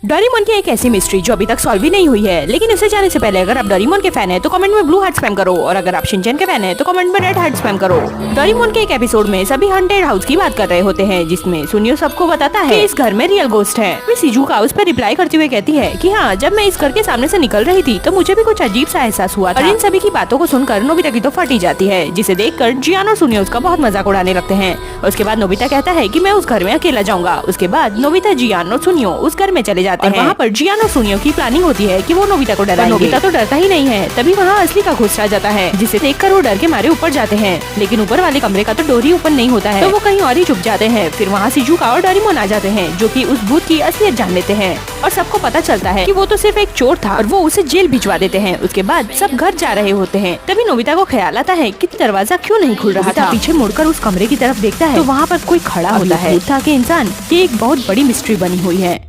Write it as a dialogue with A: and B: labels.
A: Doraemon की एक ऐसी मिस्ट्री जो अभी तक सॉल्व भी नहीं हुई है, लेकिन उसे जाने से पहले अगर आप डोरेमोन के फैन हैं तो कमेंट में ब्लू हार्ट स्पैम करो, और अगर आप शिनचैन के फैन हैं तो कमेंट में रेड हार्ट स्पैम करो। डोरेमोन के एक एपिसोड में सभी हॉन्टेड हाउस की बात कर रहे होते हैं, जिसमें सुनियो सबको बताता है कि इस घर में रियल गोस्ट है। फिर शिजुका उस पर रिप्लाई करते हुए कहती है कि हाँ, जब मैं इस घर के सामने से निकल रही थी तो मुझे भी कुछ अजीब सा एहसास हुआ था। और इन सभी की बातों को सुनकर नोबिता की तो फटी जाती है, जिसे देखकर जियान और सुनियो उसका बहुत मजाक उड़ाने लगते हैं। उसके बाद नोबिता कहता है कि मैं उस घर में अकेला जाऊंगा। उसके बाद नोबिता, जियान और सुनियो उस घर में चले जाते हैं। वहाँ पर जियान और सुनियो की प्लानिंग होती है कि वो नोबिता को डराएंगे। नोबिता तो डरता ही नहीं है। तभी वहाँ असली का घुस आ जाता है, जिसे देखकर वो डर के मारे ऊपर जाते हैं, लेकिन ऊपर वाले कमरे का तो डोर ही ओपन नहीं होता है, तो वो कहीं और ही छुप जाते हैं। फिर वहाँ शिजुका और डोरेमोन आ जाते हैं, जो कि उस भूत की असलियत जान लेते हैं और सबको पता चलता है कि वो तो सिर्फ एक चोर था और वो उसे जेल भिजवा देते हैं। उसके बाद सब घर जा रहे होते हैं। तभी नोबिता को ख्याल आता है कि दरवाजा क्यों नहीं खुल रहा था। पीछे मुड़कर उस कमरे की तरफ देखता है तो वहाँ पर कोई खड़ा होता है। था कि इंसान, ये एक बहुत बड़ी मिस्ट्री बनी हुई है।